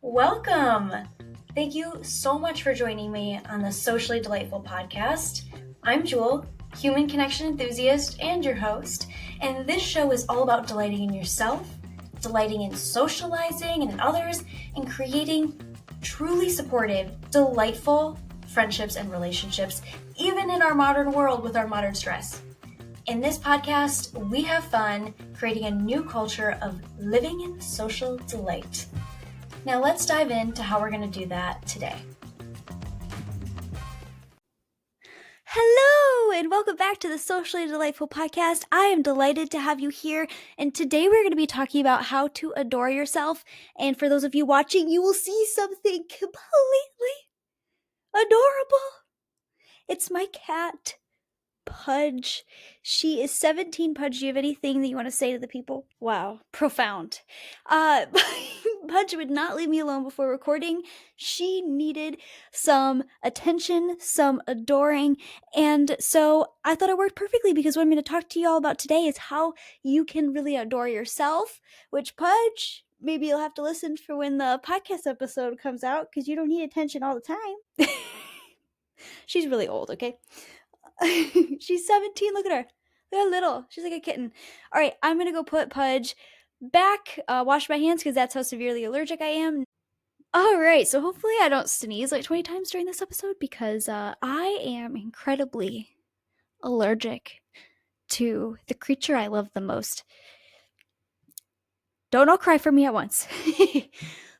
Welcome! Thank you so much for joining me on the Socially Delightful podcast. I'm Jewel, human connection enthusiast and your host, and this show is all about delighting in yourself, delighting in socializing and in others, and creating truly supportive, delightful friendships and relationships, even in our modern world with our modern stress. In this podcast, we have fun creating a new culture of living in social delight. Now let's dive into how we're going to do that today. Hello, and welcome back to the Socially Delightful podcast. I am delighted to have you here, and today we're going to be talking about how to adore yourself. And for those of you watching, you will see something completely adorable. It's my cat, Pudge. She is 17. Pudge, do you have anything that you want to say to the people? Wow, profound. Pudge would not leave me alone before recording. She needed some attention, some adoring, and so I thought it worked perfectly because what I'm going to talk to you all about today is how you can really adore yourself, which Pudge, maybe you'll have to listen for when the podcast episode comes out because you don't need attention all the time. She's really old, okay? She's 17. Look at her. Look how little. She's like a kitten. All right, I'm going to go put Pudge back, wash my hands because that's how severely allergic I am. All right, so hopefully I don't sneeze like 20 times during this episode because I am incredibly allergic to the creature I love the most. Don't all cry for me at once.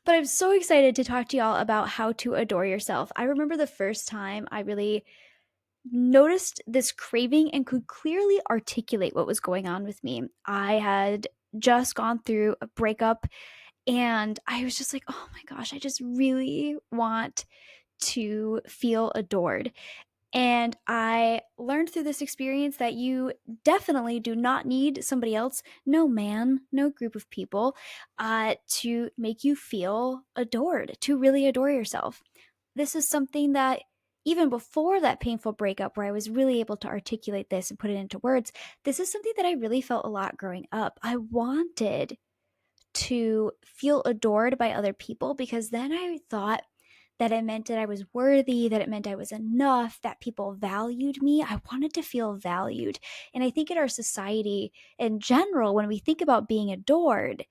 But I'm so excited to talk to y'all about how to adore yourself. I remember the first time I really noticed this craving and could clearly articulate what was going on with me. I had just gone through a breakup and I was just like, oh my gosh, I just really want to feel adored. And I learned through this experience that you definitely do not need somebody else, no man, no group of people, to make you feel adored, to really adore yourself. This is something that even before that painful breakup where I was really able to articulate this and put it into words, this is something that I really felt a lot growing up. I wanted to feel adored by other people because then I thought that it meant that I was worthy, that it meant I was enough, that people valued me. I wanted to feel valued. And I think in our society in general, when we think about being adored,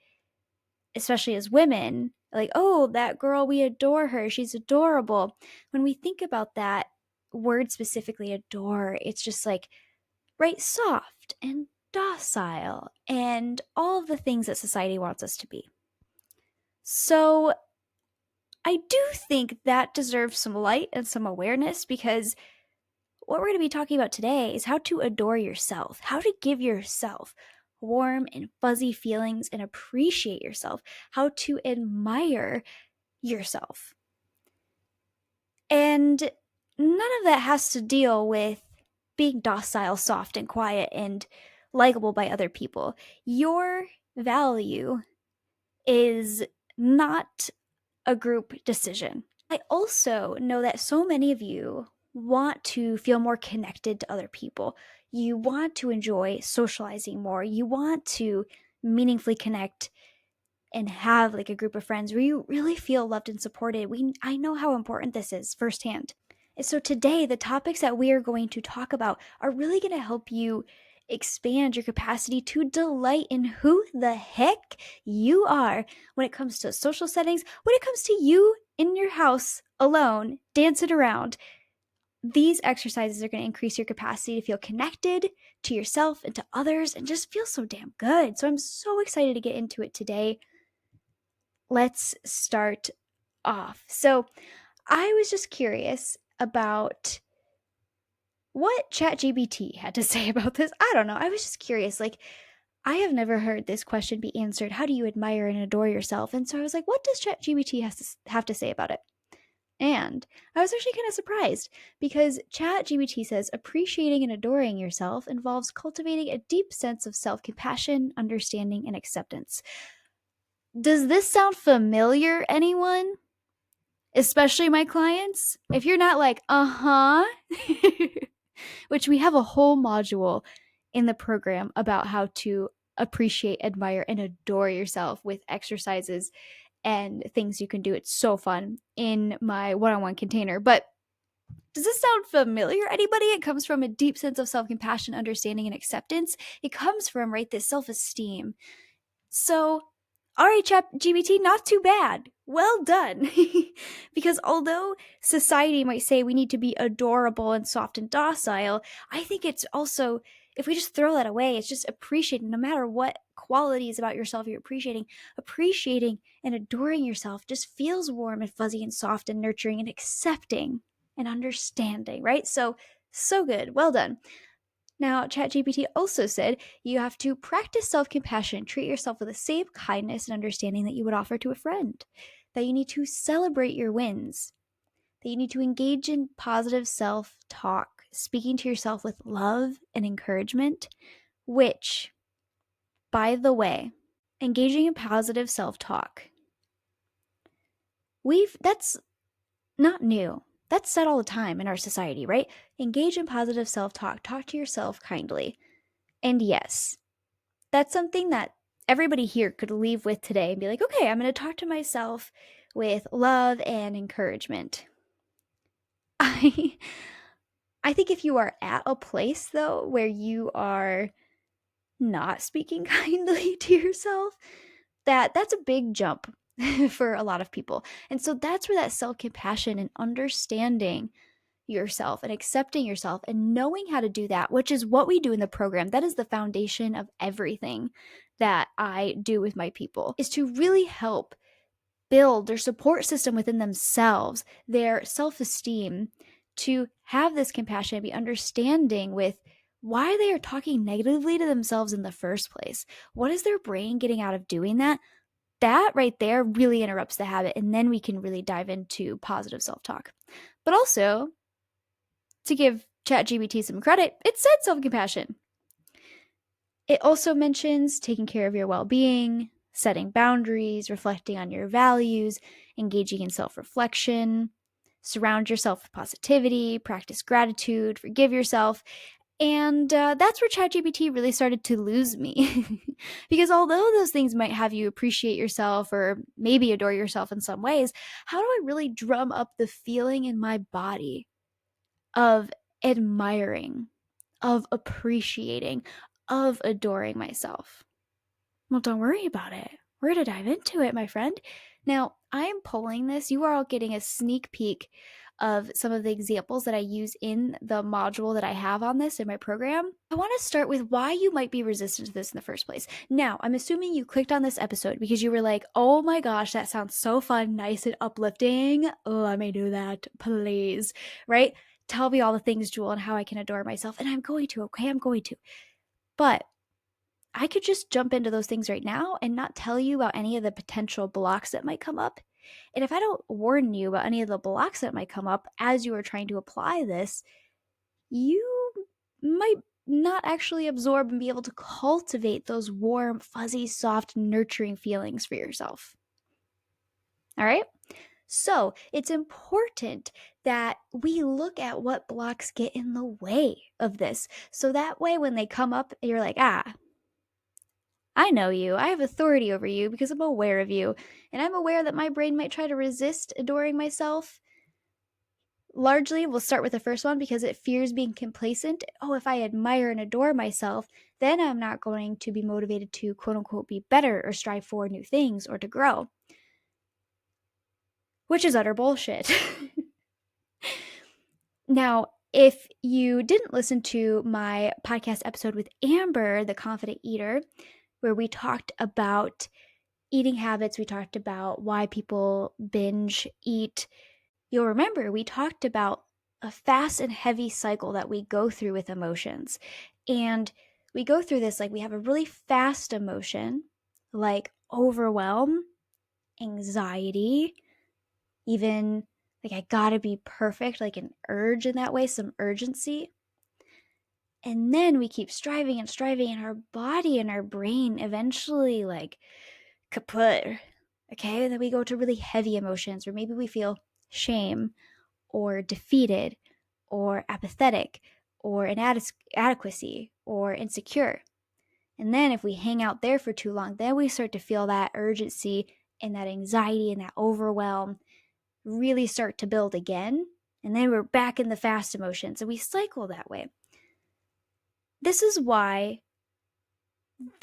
especially as women, like, oh, that girl, we adore her. She's adorable. When we think about that word specifically, adore, it's just like, right, soft and docile and all of the things that society wants us to be. So I do think that deserves some light and some awareness because what we're going to be talking about today is how to adore yourself, how to give yourself warm and fuzzy feelings and appreciate yourself, how to admire yourself. And none of that has to deal with being docile, soft, and quiet and likable by other people. Your value is not a group decision. I also know that so many of you want to feel more connected to other people. You want to enjoy socializing more. You want to meaningfully connect and have like a group of friends where you really feel loved and supported. I know how important this is firsthand. And so today, the topics that we are going to talk about are really going to help you expand your capacity to delight in who the heck you are when it comes to social settings, when it comes to you in your house alone, dancing around. These exercises are going to increase your capacity to feel connected to yourself and to others and just feel so damn good. So I'm so excited to get into it today. Let's start off. So I was just curious about what ChatGPT had to say about this. I don't know. I was just curious. Like, I have never heard this question be answered. How do you admire and adore yourself? And so I was like, what does ChatGPT have to say about it? And I was actually kind of surprised because ChatGPT says appreciating and adoring yourself involves cultivating a deep sense of self-compassion, understanding, and acceptance. Does this sound familiar, anyone? Especially my clients? If you're not like, which we have a whole module in the program about how to appreciate, admire, and adore yourself with exercises and things you can do. It's so fun in my one-on-one container. But does this sound familiar, anybody? It comes from a deep sense of self-compassion, understanding, and acceptance. It comes from, right, this self-esteem. So, all right, ChatGPT, not too bad. Well done. Because although society might say we need to be adorable and soft and docile, I think it's also, if we just throw that away, it's just appreciating, no matter what qualities about yourself you're appreciating and adoring yourself just feels warm and fuzzy and soft and nurturing and accepting and understanding, right? So good. Well done. Now, ChatGPT also said you have to practice self-compassion, treat yourself with the same kindness and understanding that you would offer to a friend, that you need to celebrate your wins, that you need to engage in positive self-talk, speaking to yourself with love and encouragement, which, by the way, engaging in positive self-talk, that's not new. That's said all the time in our society, right? Engage in positive self-talk, talk to yourself kindly. And yes, that's something that everybody here could leave with today and be like, okay, I'm going to talk to myself with love and encouragement. I think if you are at a place, though, where you are not speaking kindly to yourself, that's a big jump for a lot of people. And so that's where that self-compassion and understanding yourself and accepting yourself and knowing how to do that, which is what we do in the program. That is the foundation of everything that I do with my people, is to really help build their support system within themselves, their self-esteem, to have this compassion, be understanding with why they are talking negatively to themselves in the first place. What is their brain getting out of doing that? That right there really interrupts the habit, and then we can really dive into positive self-talk. But also, to give ChatGPT some credit, it said self-compassion. It also mentions taking care of your well-being, setting boundaries, reflecting on your values, engaging in self-reflection, surround yourself with positivity, practice gratitude, forgive yourself. And that's where ChatGPT really started to lose me. Because although those things might have you appreciate yourself or maybe adore yourself in some ways, how do I really drum up the feeling in my body of admiring, of appreciating, of adoring myself? Well, don't worry about it. We're going to dive into it, my friend. Now, I'm pulling this. You are all getting a sneak peek of some of the examples that I use in the module that I have on this in my program. I want to start with why you might be resistant to this in the first place. Now, I'm assuming you clicked on this episode because you were like, oh my gosh, that sounds so fun, nice, and uplifting. Oh, I may do that, please, right? Tell me all the things, Jewel, and how I can adore myself. And I'm going to, okay? I'm going to. But I could just jump into those things right now and not tell you about any of the potential blocks that might come up. And if I don't warn you about any of the blocks that might come up as you are trying to apply this, you might not actually absorb and be able to cultivate those warm, fuzzy, soft, nurturing feelings for yourself. All right? So it's important that we look at what blocks get in the way of this. So that way, when they come up, you're like, I know you. I have authority over you because I'm aware of you. And I'm aware that my brain might try to resist adoring myself. Largely, we'll start with the first one because it fears being complacent. Oh, if I admire and adore myself, then I'm not going to be motivated to quote unquote be better or strive for new things or to grow. Which is utter bullshit. Now, if you didn't listen to my podcast episode with Amber, the confident eater, where we talked about eating habits, we talked about why people binge eat, you'll remember we talked about a fast and heavy cycle that we go through with emotions. And we go through this like we have a really fast emotion, like overwhelm, anxiety, even like I gotta be perfect, like an urge in that way, some urgency. And then we keep striving and striving, and our body and our brain eventually like kaput. Okay, and then we go to really heavy emotions, or maybe we feel shame or defeated or apathetic or inadequacy or insecure. And then if we hang out there for too long, then we start to feel that urgency and that anxiety and that overwhelm really start to build again. And then we're back in the fast emotions, and we cycle that way. This is why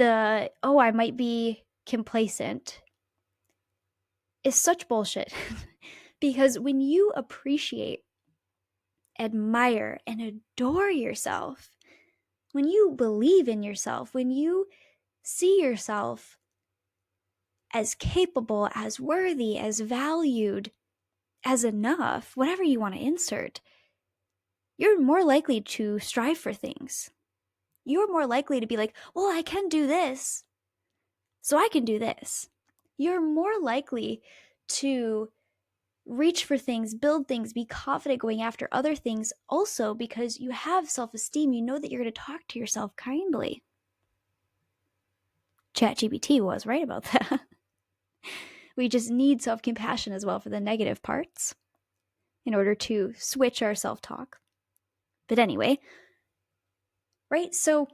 I might be complacent is such bullshit. Because when you appreciate, admire, and adore yourself, when you believe in yourself, when you see yourself as capable, as worthy, as valued, as enough, whatever you want to insert, you're more likely to strive for things. You're more likely to be like, well, I can do this, so I can do this. You're more likely to reach for things, build things, be confident going after other things also because you have self-esteem. You know that you're going to talk to yourself kindly. ChatGPT was right about that. We just need self-compassion as well for the negative parts in order to switch our self-talk. But anyway, right? So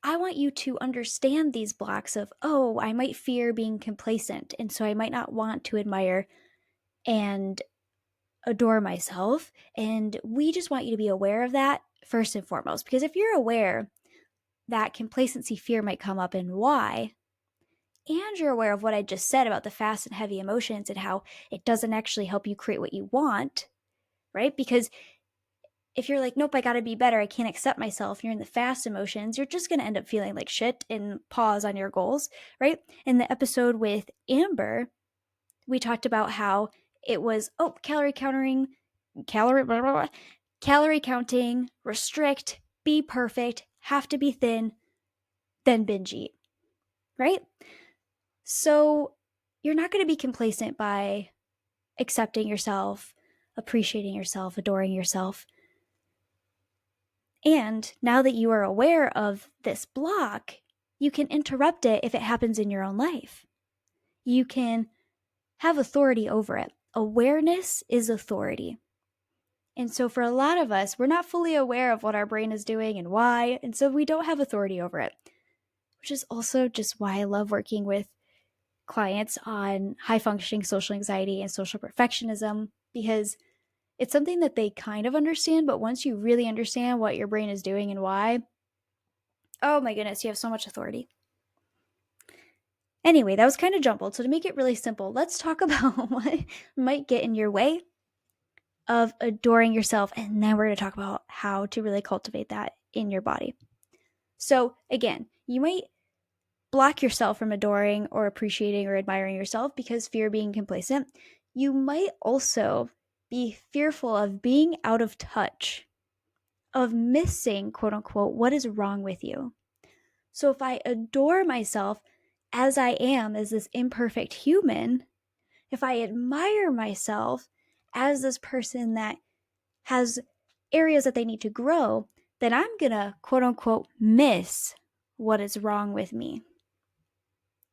I want you to understand these blocks of, oh, I might fear being complacent, and so I might not want to admire and adore myself. And we just want you to be aware of that first and foremost, because if you're aware that complacency fear might come up and why, and you're aware of what I just said about the fast and heavy emotions and how it doesn't actually help you create what you want, right? Because if you're like, nope, I gotta be better, I can't accept myself, and you're in the fast emotions, you're just gonna end up feeling like shit and pause on your goals, right? In the episode with Amber, we talked about how it was, calorie counting, restrict, be perfect, have to be thin, then binge eat, right? So you're not going to be complacent by accepting yourself, appreciating yourself, adoring yourself. And now that you are aware of this block, you can interrupt it if it happens in your own life. You can have authority over it. Awareness is authority. And so for a lot of us, we're not fully aware of what our brain is doing and why, and so we don't have authority over it, which is also just why I love working with clients on high-functioning social anxiety and social perfectionism, because it's something that they kind of understand, but once you really understand what your brain is doing and why, oh my goodness, you have so much authority. Anyway, that was kind of jumbled, so to make it really simple, let's talk about what might get in your way of adoring yourself, and then we're going to talk about how to really cultivate that in your body. So again, you might block yourself from adoring or appreciating or admiring yourself because fear of being complacent. You might also be fearful of being out of touch, of missing, quote unquote, what is wrong with you. So if I adore myself as I am, as this imperfect human, if I admire myself as this person that has areas that they need to grow, then I'm gonna, quote unquote, miss what is wrong with me.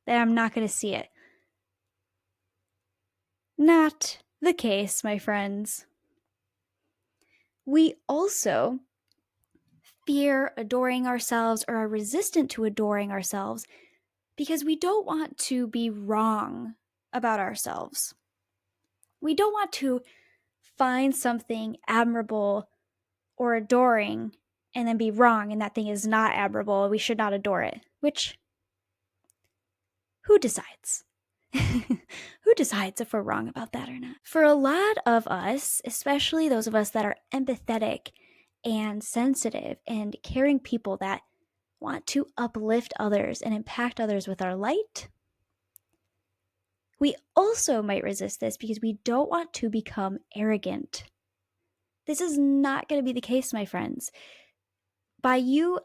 Then I'm not gonna see it. Not the case, my friends. We also fear adoring ourselves or are resistant to adoring ourselves because we don't want to be wrong about ourselves. We don't want to find something admirable or adoring and then be wrong and that thing is not admirable, we should not adore it. Which, who decides? Who decides if we're wrong about that or not? For a lot of us, especially those of us that are empathetic and sensitive and caring people that want to uplift others and impact others with our light, we also might resist this because we don't want to become arrogant. This is not going to be the case, my friends. By you,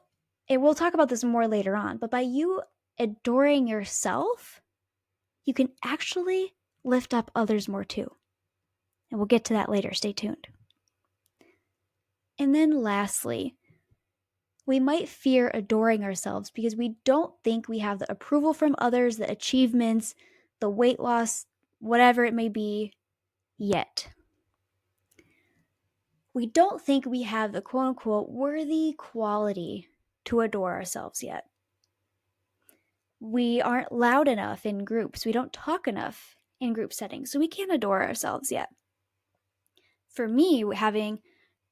and we'll talk about this more later on, but by you adoring yourself, you can actually lift up others more too. And we'll get to that later. Stay tuned. And then lastly, we might fear adoring ourselves because we don't think we have the approval from others, the achievements, the weight loss, whatever it may be, yet. We don't think we have the quote unquote worthy quality to adore ourselves yet. We aren't loud enough in groups. We don't talk enough in group settings, so we can't adore ourselves yet. For me, having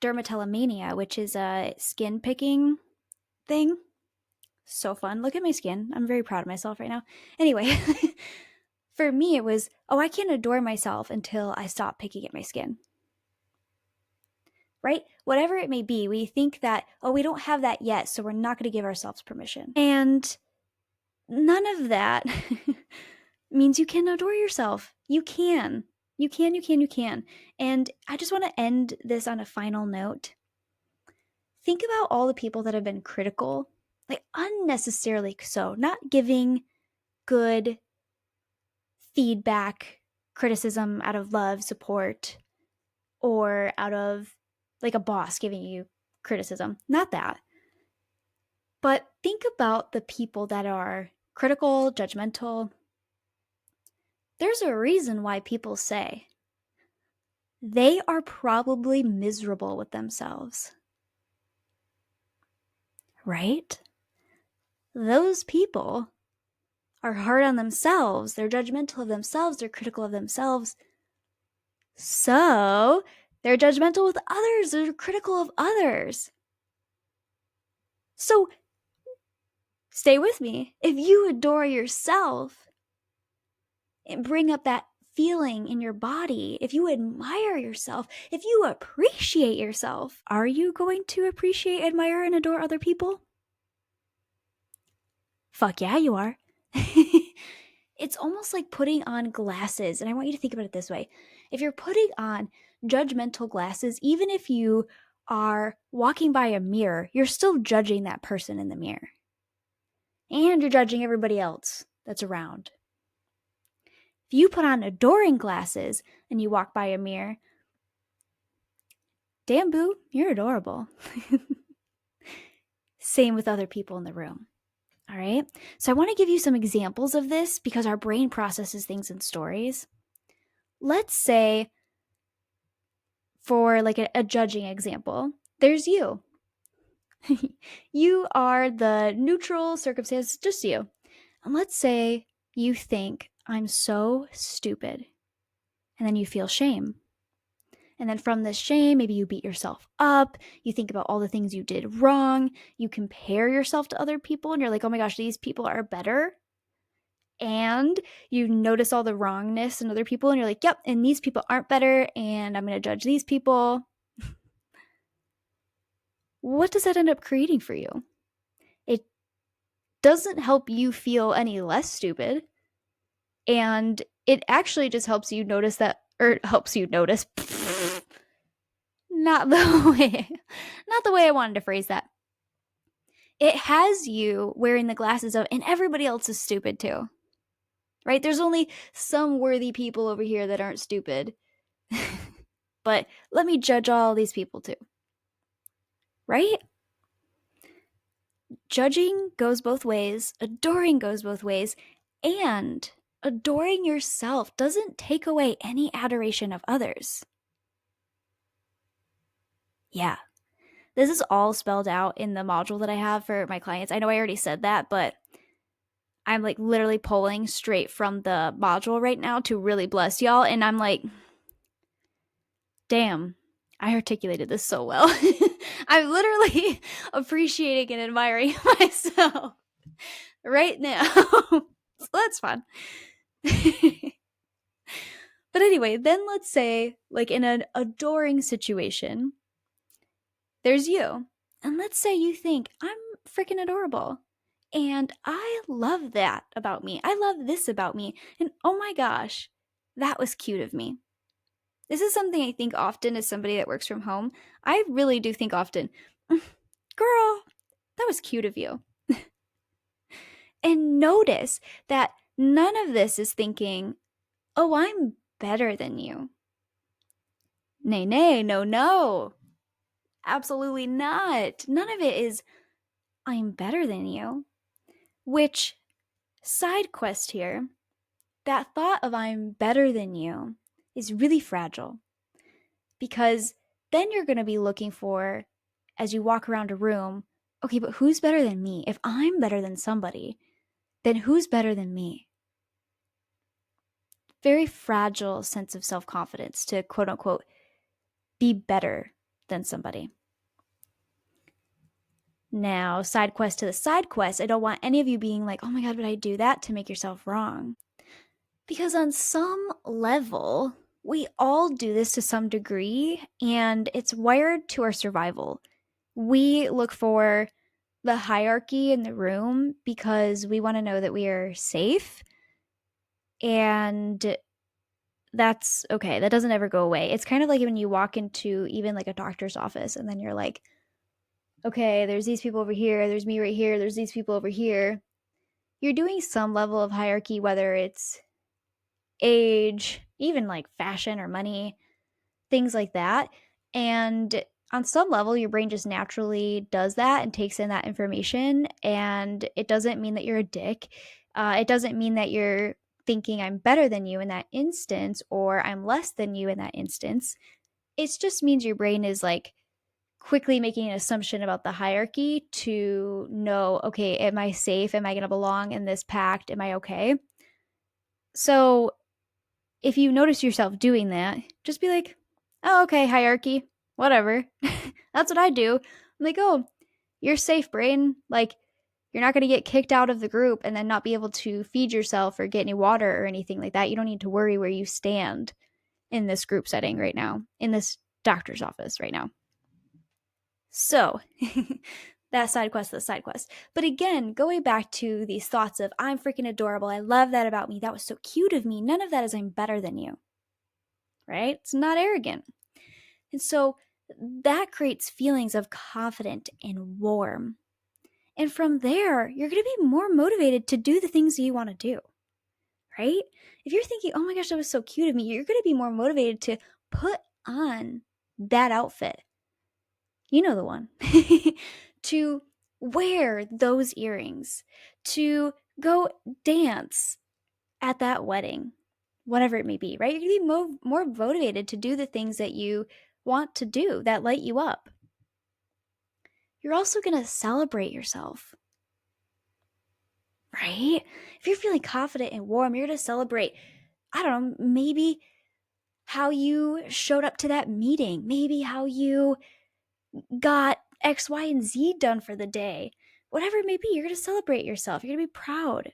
dermatillomania, which is a skin picking thing, so fun. Look at my skin. I'm very proud of myself right now. Anyway, for me, it was, I can't adore myself until I stop picking at my skin. Right? Whatever it may be, we think that, we don't have that yet, so we're not going to give ourselves permission. And none of that means you can adore yourself. You can. You can. And I just want to end this on a final note. Think about all the people that have been critical, like unnecessarily so, not giving good feedback, criticism out of love, support, or out of like a boss giving you criticism. Not that. But think about the people that are critical, judgmental. There's a reason why people say they are probably miserable with themselves. Right? Those people are hard on themselves. They're judgmental of themselves. They're critical of themselves. So they're judgmental with others. They're critical of others. So stay with me. If you adore yourself and bring up that feeling in your body, if you admire yourself, if you appreciate yourself, are you going to appreciate, admire, and adore other people? Fuck yeah, you are. It's almost like putting on glasses. And I want you to think about it this way. If you're putting on judgmental glasses, even if you are walking by a mirror, you're still judging that person in the mirror. And you're judging everybody else that's around. If you put on adoring glasses and you walk by a mirror, damn boo, you're adorable. Same with other people in the room. All right. So I want to give you some examples of this because our brain processes things in stories. Let's say, for like a judging example, there's you. You are the neutral circumstance, just you. And let's say you think, I'm so stupid. And then you feel shame. And then from this shame, maybe you beat yourself up. You think about all the things you did wrong. You compare yourself to other people and you're like, oh my gosh, these people are better. And you notice all the wrongness in other people and you're like, yep, and these people aren't better and I'm going to judge these people. What does that end up creating for you? It doesn't help you feel any less stupid. And it actually just helps you notice that, or helps you notice. Not the way I wanted to phrase that. It has you wearing the glasses of, and everybody else is stupid too. Right? There's only some worthy people over here that aren't stupid. But let me judge all these people too. Right? Judging goes both ways, adoring goes both ways, and adoring yourself doesn't take away any adoration of others. Yeah. This is all spelled out in the module that I have for my clients. I know I already said that, but I'm like literally pulling straight from the module right now to really bless y'all. And I'm like, damn, I articulated this so well. I'm literally appreciating and admiring myself right now. So that's fun. But anyway, then let's say, like in an adoring situation, there's you. And let's say you think, I'm freaking adorable. And I love that about me. I love this about me. And oh my gosh, that was cute of me. This is something I think often as somebody that works from home. I really do think often, girl, that was cute of you. And notice that none of this is thinking, oh, I'm better than you. Nay, no. Absolutely not. None of it is, I'm better than you. Which, side quest here, that thought of I'm better than you is really fragile. Because then you're going to be looking for, as you walk around a room, okay, but who's better than me? If I'm better than somebody, then who's better than me? very fragile sense of self-confidence to quote unquote be better than somebody. Now, side quest to the side quest, I don't want any of you being like, oh my God, would I do that to make yourself wrong? Because on some level, we all do this to some degree, and it's wired to our survival. We look for the hierarchy in the room because we want to know that we are safe. And that's okay. That doesn't ever go away. It's kind of like when you walk into even like a doctor's office and then you're like, okay, there's these people over here, there's me right here, there's these people over here. You're doing some level of hierarchy, whether it's age, even like fashion or money, things like that. And on some level, your brain just naturally does that and takes in that information. And it doesn't mean that you're a dick. It doesn't mean that you're thinking I'm better than you in that instance or I'm less than you in that instance. It just means your brain is like quickly making an assumption about the hierarchy to know, okay, am I safe? Am I going to belong in this pact? Am I okay? So if you notice yourself doing that, just be like, oh, okay, hierarchy, whatever. That's what I do. I'm like, oh, you're safe, brain. Like, you're not going to get kicked out of the group and then not be able to feed yourself or get any water or anything like that. You don't need to worry where you stand in this group setting right now, in this doctor's office right now. So, that side quest, the side quest. But again, going back to these thoughts of, I'm freaking adorable. I love that about me. That was so cute of me. None of that is I'm better than you, right? It's not arrogant. And so that creates feelings of confident and warm. And from there, you're going to be more motivated to do the things that you want to do, right? If you're thinking, oh my gosh, that was so cute of me, you're going to be more motivated to put on that outfit. You know the one. To wear those earrings, to go dance at that wedding, whatever it may be, right? You're going to be more motivated to do the things that you want to do that light you up. You're also going to celebrate yourself, right? If you're feeling confident and warm, you're going to celebrate, I don't know, maybe how you showed up to that meeting, maybe how you got X, Y, and Z done for the day. Whatever it may be, you're going to celebrate yourself. You're going to be proud.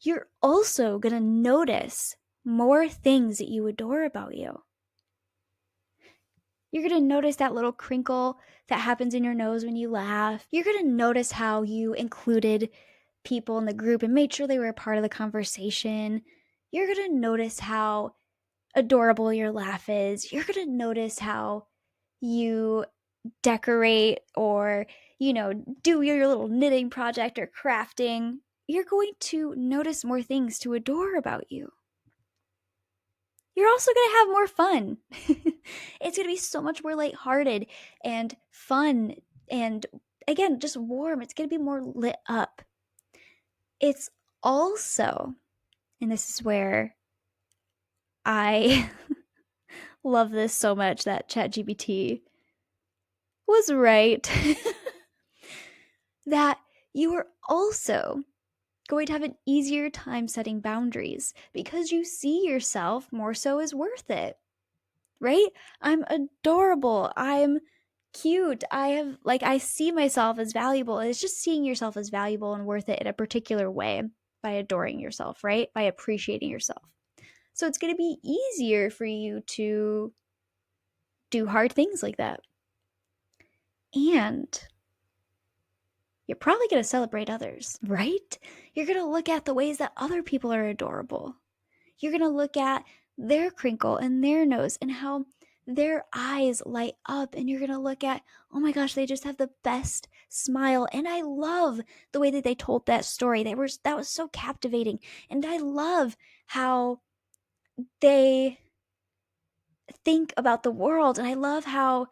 You're also going to notice more things that you adore about you. You're going to notice that little crinkle that happens in your nose when you laugh. You're going to notice how you included people in the group and made sure they were a part of the conversation. You're going to notice how adorable your laugh is. You're going to notice how you decorate or, do your little knitting project or crafting. You're going to notice more things to adore about you. You're also going to have more fun. It's going to be so much more lighthearted and fun and, again, just warm. It's going to be more lit up. It's also, and this is where I love this so much that ChatGPT was right, that you are also going to have an easier time setting boundaries because you see yourself more so as worth it, right? I'm adorable. I'm cute. I see myself as valuable. It's just seeing yourself as valuable and worth it in a particular way by adoring yourself, right? By appreciating yourself. So it's going to be easier for you to do hard things like that. And you're probably going to celebrate others, right? You're going to look at the ways that other people are adorable. You're going to look at their crinkle and their nose and how their eyes light up. And you're going to look at, oh my gosh, they just have the best smile. And I love the way that they told that story. That was so captivating. And I love how they think about the world. And I love how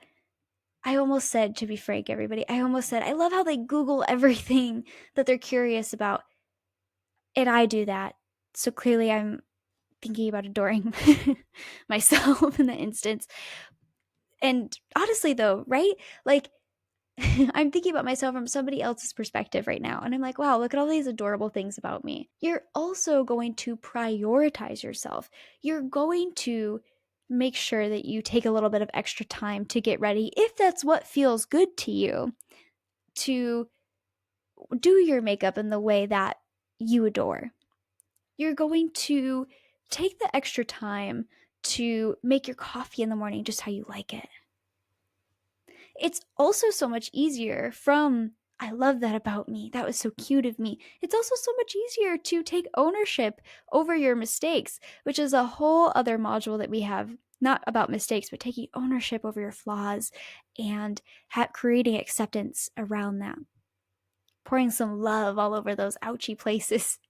I almost said, to be frank, everybody, I love how they Google everything that they're curious about. And I do that. So clearly I'm thinking about adoring myself in that instance. And honestly, though, right? Like, I'm thinking about myself from somebody else's perspective right now. And I'm like, wow, look at all these adorable things about me. You're also going to prioritize yourself. You're going to make sure that you take a little bit of extra time to get ready, if that's what feels good to you, to do your makeup in the way that you adore. You're going to take the extra time to make your coffee in the morning just how you like it. It's also so much easier from, I love that about me. That was so cute of me. It's also so much easier to take ownership over your mistakes, which is a whole other module that we have, not about mistakes, but taking ownership over your flaws and creating acceptance around that. Pouring some love all over those ouchy places.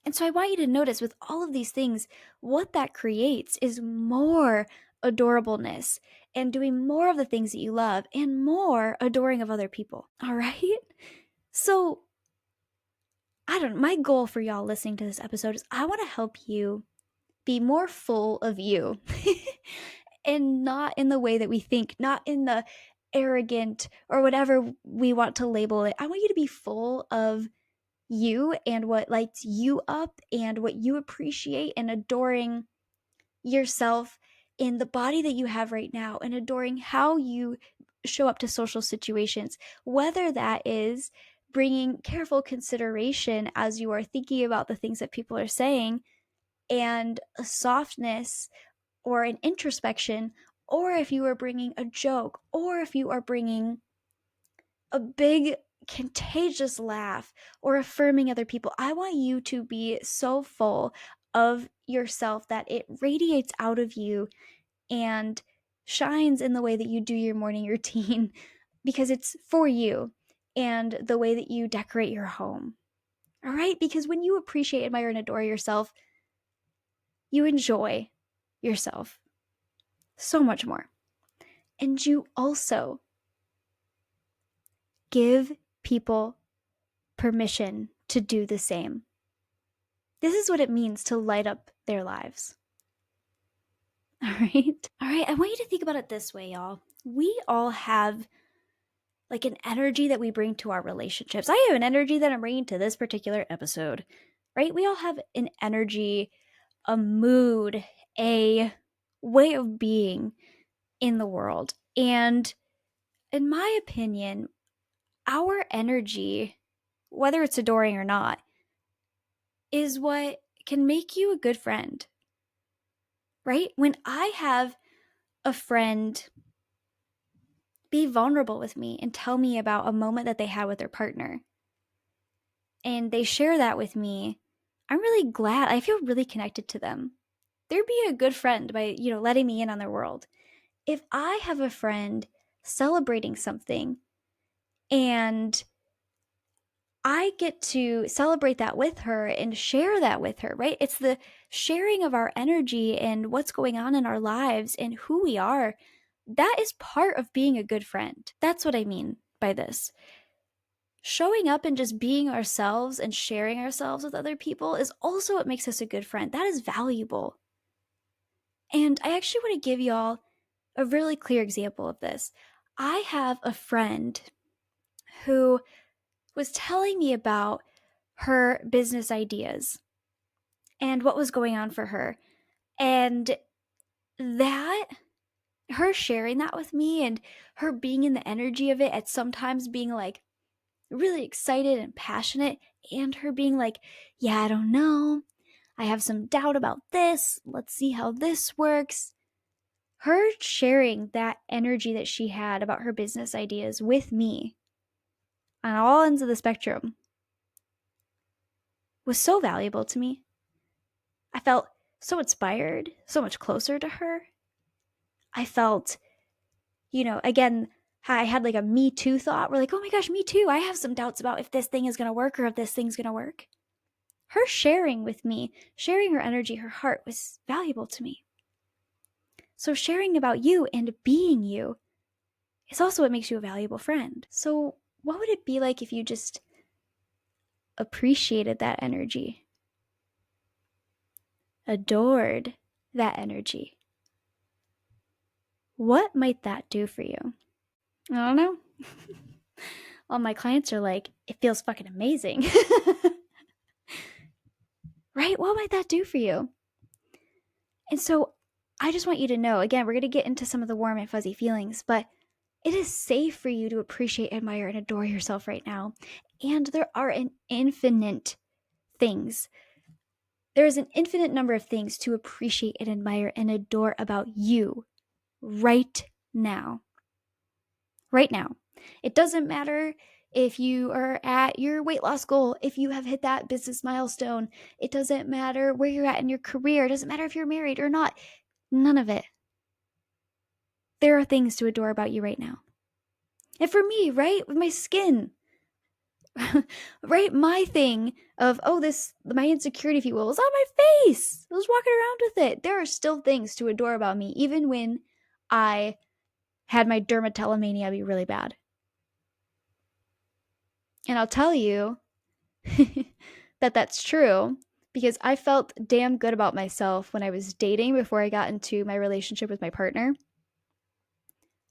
And so I want you to notice with all of these things, what that creates is more adorableness and doing more of the things that you love and more adoring of other people. All right? So my goal for y'all listening to this episode is I want to help you be more full of you and not in the way that we think, not in the arrogant or whatever we want to label it. I want you to be full of you and what lights you up and what you appreciate, and adoring yourself in the body that you have right now, and adoring how you show up to social situations, whether that is bringing careful consideration as you are thinking about the things that people are saying, and a softness or an introspection, or if you are bringing a joke, or if you are bringing a big contagious laugh or affirming other people. I want you to be so full of yourself that it radiates out of you and shines in the way that you do your morning routine, because it's for you, and the way that you decorate your home. All right? Because when you appreciate, admire, and adore yourself, you enjoy yourself so much more. And you also give people permission to do the same. This is what it means to light up their lives. All right? All right, I want you to think about it this way, y'all. We all have like an energy that we bring to our relationships. I have an energy that I'm bringing to this particular episode, right? We all have an energy, a mood, a way of being in the world. And in my opinion, our energy, whether it's adoring or not, is what can make you a good friend, right? When I have a friend be vulnerable with me and tell me about a moment that they had with their partner, and they share that with me, I'm really glad. I feel really connected to them. They're being a good friend by, letting me in on their world. If I have a friend celebrating something and I get to celebrate that with her and share that with her, right? It's the sharing of our energy and what's going on in our lives and who we are. That is part of being a good friend. That's what I mean by this. Showing up and just being ourselves and sharing ourselves with other people is also what makes us a good friend. That is valuable. And I actually want to give y'all a really clear example of this. I have a friend who was telling me about her business ideas and what was going on for her. And that, her sharing that with me and her being in the energy of it, at sometimes being like really excited and passionate, and her being like, yeah, I don't know. I have some doubt about this. Let's see how this works. Her sharing that energy that she had about her business ideas with me on all ends of the spectrum was so valuable to me. I felt so inspired, so much closer to her. I felt, again, I had like a me too thought. We're like, oh my gosh, me too. I have some doubts about if this thing is going to work or if this thing's going to work. Her sharing with me, sharing her energy, her heart was valuable to me. So sharing about you and being you is also what makes you a valuable friend. So what would it be like if you just appreciated that energy, adored that energy? What might that do for you? I don't know. All my clients are like, it feels fucking amazing. Right? What might that do for you? And so I just want you to know, again, we're going to get into some of the warm and fuzzy feelings, but it is safe for you to appreciate, admire, and adore yourself right now. And there are an infinite things. There is an infinite number of things to appreciate and admire and adore about you right now. Right now. It doesn't matter if you are at your weight loss goal, if you have hit that business milestone. It doesn't matter where you're at in your career. It doesn't matter if you're married or not. None of it. There are things to adore about you right now. And for me, right, with my skin, right, my thing of, my insecurity, if you will, is on my face. I was walking around with it. There are still things to adore about me, even when I had my dermatillomania be really bad. And I'll tell you that that's true because I felt damn good about myself when I was dating before I got into my relationship with my partner.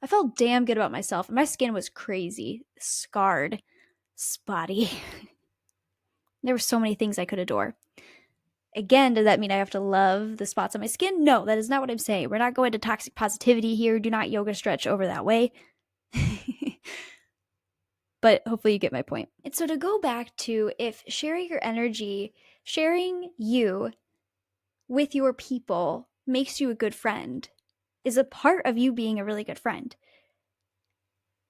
I felt damn good about myself. My skin was crazy, scarred, spotty. There were so many things I could adore. Again, does that mean I have to love the spots on my skin? No, that is not what I'm saying. We're not going to toxic positivity here. Do not yoga stretch over that way. But hopefully you get my point. And so to go back to, if sharing your energy, sharing you with your people makes you a good friend, is a part of you being a really good friend,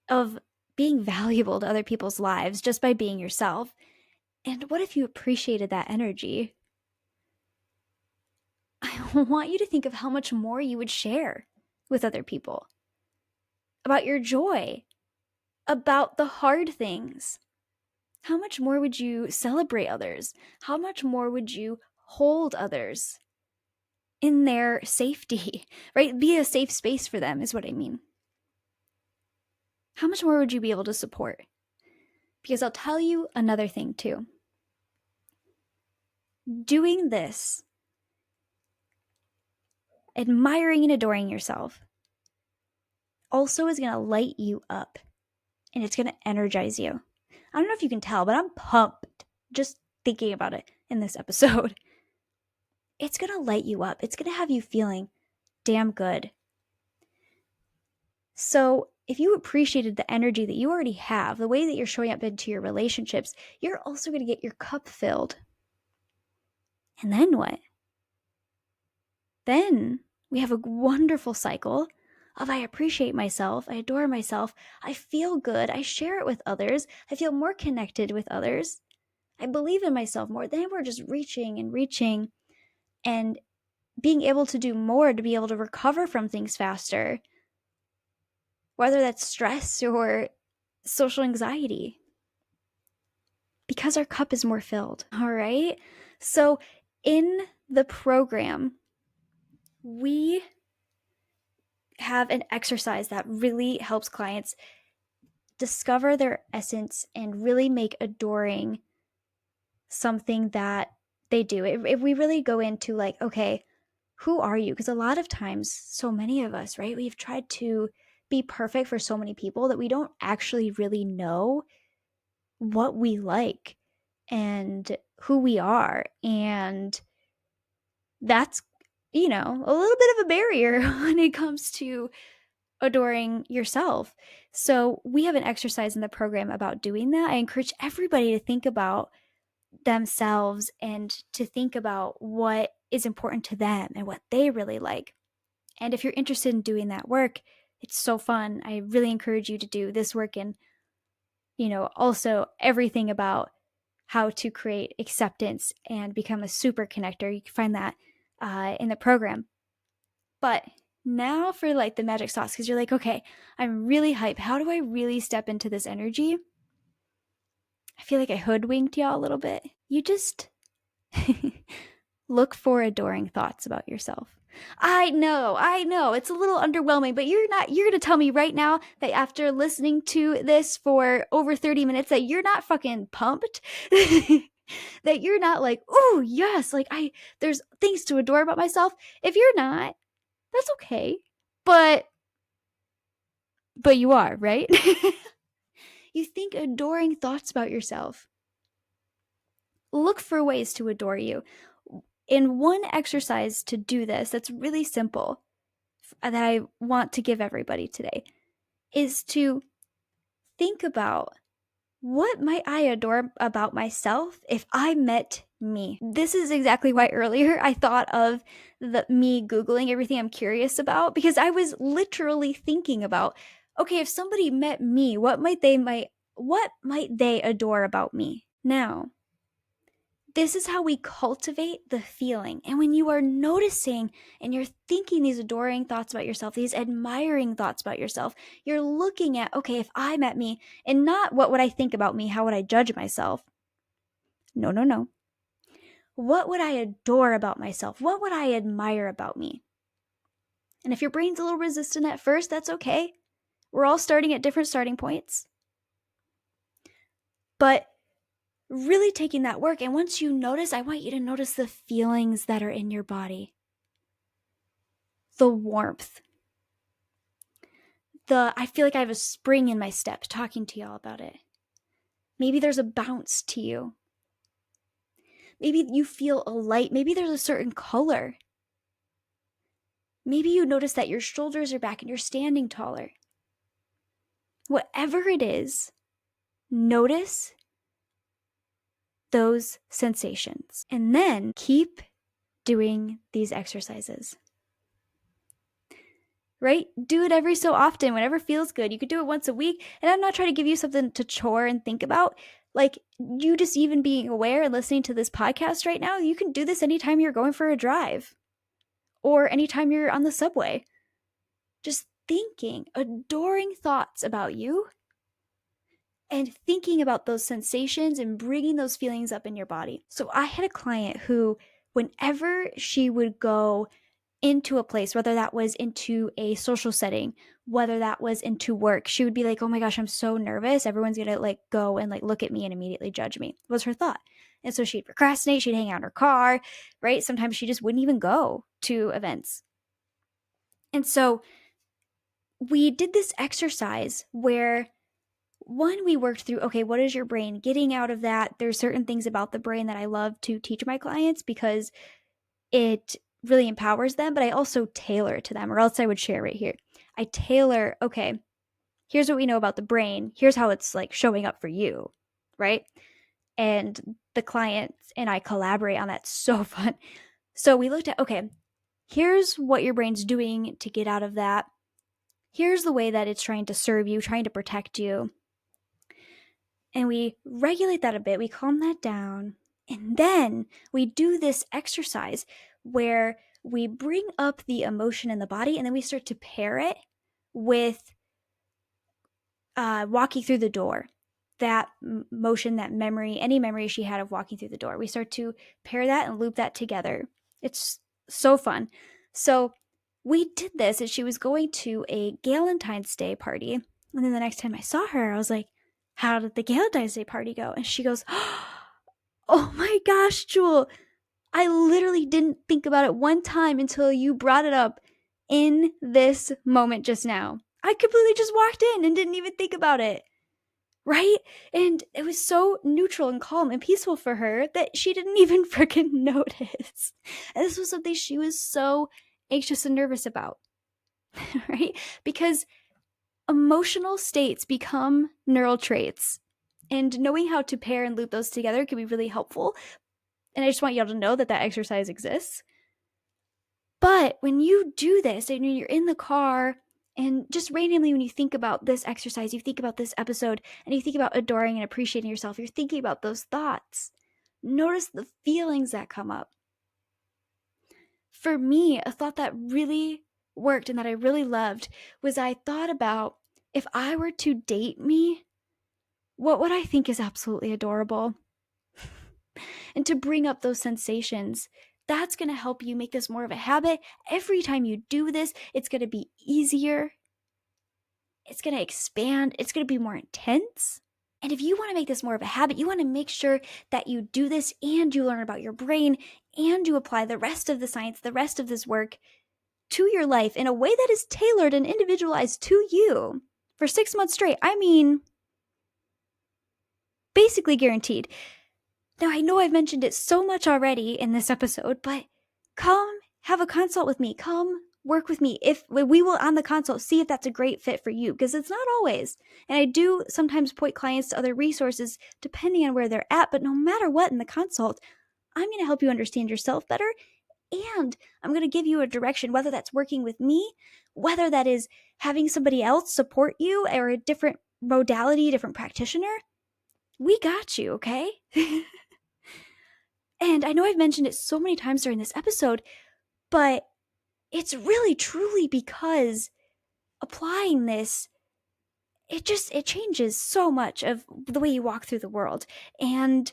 of being valuable to other people's lives just by being yourself. And what if you appreciated that energy? I want you to think of how much more you would share with other people about your joy, about the hard things. How much more would you celebrate others? How much more would you hold others in their safety, right? Be a safe space for them, is what I mean. How much more would you be able to support? Because I'll tell you another thing too. Doing this, admiring and adoring yourself, also is going to light you up and it's going to energize you. I don't know if you can tell, but I'm pumped just thinking about it in this episode. It's going to light you up. It's going to have you feeling damn good. So if you appreciated the energy that you already have, the way that you're showing up into your relationships, you're also going to get your cup filled. And then what? Then we have a wonderful cycle of I appreciate myself, I adore myself, I feel good, I share it with others, I feel more connected with others, I believe in myself more. Then we're just reaching and reaching and being able to do more to be able to recover from things faster, whether that's stress or social anxiety, because our cup is more filled. All right. So in the program, we have an exercise that really helps clients discover their essence and really make adoring something that they do. If we really go into like, okay, who are you? Because a lot of times, so many of us, right, we've tried to be perfect for so many people that we don't actually really know what we like and who we are. And that's, a little bit of a barrier when it comes to adoring yourself. So we have an exercise in the program about doing that. I encourage everybody to think about themselves and to think about what is important to them and what they really like. And if you're interested in doing that work, it's so fun. I really encourage you to do this work and, also everything about how to create acceptance and become a super connector. You can find that in the program. But now for like the magic sauce, because you're like, okay, I'm really hyped. How do I really step into this energy? I feel like I hoodwinked y'all a little bit. You just look for adoring thoughts about yourself. I know. It's a little underwhelming, but you're going to tell me right now that after listening to this for over 30 minutes that you're not fucking pumped? That you're not like, oh, yes, like there's things to adore about myself. If you're not, that's okay. But But you are, right? You think adoring thoughts about yourself. Look for ways to adore you. In one exercise to do this that's really simple, that I want to give everybody today, is to think about, what might I adore about myself if I met me? This is exactly why earlier I thought of me Googling everything I'm curious about, because I was literally thinking about, okay, if somebody met me, what might they adore about me? Now, this is how we cultivate the feeling. And when you are noticing and you're thinking these adoring thoughts about yourself, these admiring thoughts about yourself, you're looking at, okay, if I met me, and not what would I think about me? How would I judge myself? No, no, no. What would I adore about myself? What would I admire about me? And if your brain's a little resistant at first, that's okay. We're all starting at different starting points. But really taking that work, and once you notice, I want you to notice the feelings that are in your body. The warmth. I feel like I have a spring in my step talking to y'all about it. Maybe there's a bounce to you. Maybe you feel a light. Maybe there's a certain color. Maybe you notice that your shoulders are back and you're standing taller. Whatever it is, notice those sensations. And then keep doing these exercises. Right? Do it every so often, whenever feels good. You could do it once a week. And I'm not trying to give you something to chore and think about. Like, you just even being aware and listening to this podcast right now, you can do this anytime you're going for a drive or anytime you're on the subway. Just thinking, adoring thoughts about you and thinking about those sensations and bringing those feelings up in your body. So I had a client who, whenever she would go into a place, whether that was into a social setting, whether that was into work, she would be like, oh my gosh, I'm so nervous. Everyone's going to like go and like look at me and immediately judge me, was her thought. And so she'd procrastinate. She'd hang out in her car, right? Sometimes she just wouldn't even go to events. And so we did this exercise where, one, we worked through, okay, what is your brain getting out of that? There's certain things about the brain that I love to teach my clients because it really empowers them, but I also tailor it to them, or else I would share right here. I tailor, okay, here's what we know about the brain. Here's how it's like showing up for you, right? And the client and I collaborate on that. So fun. So we looked at, okay, here's what your brain's doing to get out of that. Here's the way that it's trying to serve you, trying to protect you. And we regulate that a bit. We calm that down. And then we do this exercise where we bring up the emotion in the body, and then we start to pair it with walking through the door. That motion, that memory, any memory she had of walking through the door. We start to pair that and loop that together. It's so fun. So we did this as she was going to a Galentine's Day party. And then the next time I saw her, I was like, how did the Galentine's Day party go? And she goes, oh my gosh, Jewel, I literally didn't think about it one time until you brought it up in this moment just now. I completely just walked in and didn't even think about it. Right? And it was so neutral and calm and peaceful for her that she didn't even freaking notice. And this was something she was so anxious and nervous about. Right? Because emotional states become neural traits. And knowing how to pair and loop those together can be really helpful. And I just want y'all to know that that exercise exists. But when you do this and you're in the car and just randomly when you think about this exercise, you think about this episode and you think about adoring and appreciating yourself, you're thinking about those thoughts. Notice the feelings that come up. For me, a thought that really worked and that I really loved was I thought about, if I were to date me, what would I think is absolutely adorable? And to bring up those sensations, that's going to help you make this more of a habit. Every time you do this, it's going to be easier. It's going to expand. It's going to be more intense. And if you want to make this more of a habit, you want to make sure that you do this and you learn about your brain and you apply the rest of the science, the rest of this work to your life in a way that is tailored and individualized to you. for 6 months straight. I mean, basically guaranteed. Now, I know I've mentioned it so much already in this episode, but come have a consult with me. Come work with me. If we will on the consult see if that's a great fit for you, because it's not always. And I do sometimes point clients to other resources depending on where they're at, but no matter what in the consult, I'm going to help you understand yourself better, and I'm going to give you a direction, whether that's working with me, whether that is having somebody else support you or a different modality, different practitioner. We got you, okay? And I know I've mentioned it so many times during this episode, but it's really truly because applying this, it changes so much of the way you walk through the world. And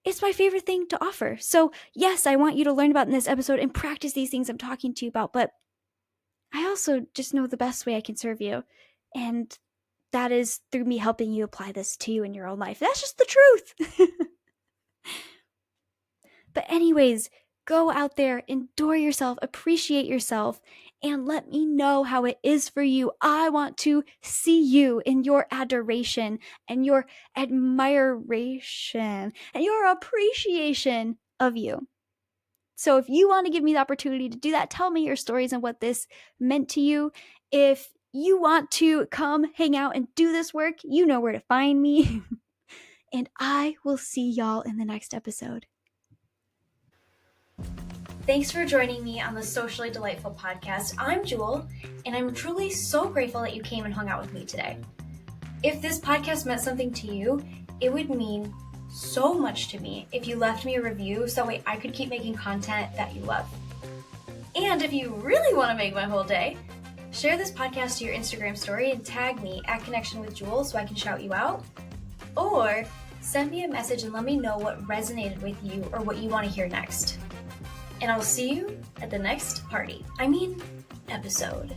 it's my favorite thing to offer. So yes, I want you to learn about in this episode and practice these things I'm talking to you about, but I also just know the best way I can serve you. And that is through me helping you apply this to you in your own life. That's just the truth. But anyways, go out there, adore yourself, appreciate yourself, and let me know how it is for you. I want to see you in your adoration and your admiration and your appreciation of you. So if you want to give me the opportunity to do that, tell me your stories and what this meant to you. If you want to come hang out and do this work, you know where to find me. And I will see y'all in the next episode. Thanks for joining me on the Socially Delightful podcast. I'm Jewel, and I'm truly so grateful that you came and hung out with me today. If this podcast meant something to you, it would mean so much to me if you left me a review so that way I could keep making content that you love. And if you really want to make my whole day, share this podcast to your Instagram story and tag me at Connection with Jewel so I can shout you out. Or send me a message and let me know what resonated with you or what you want to hear next. And I'll see you at the next episode.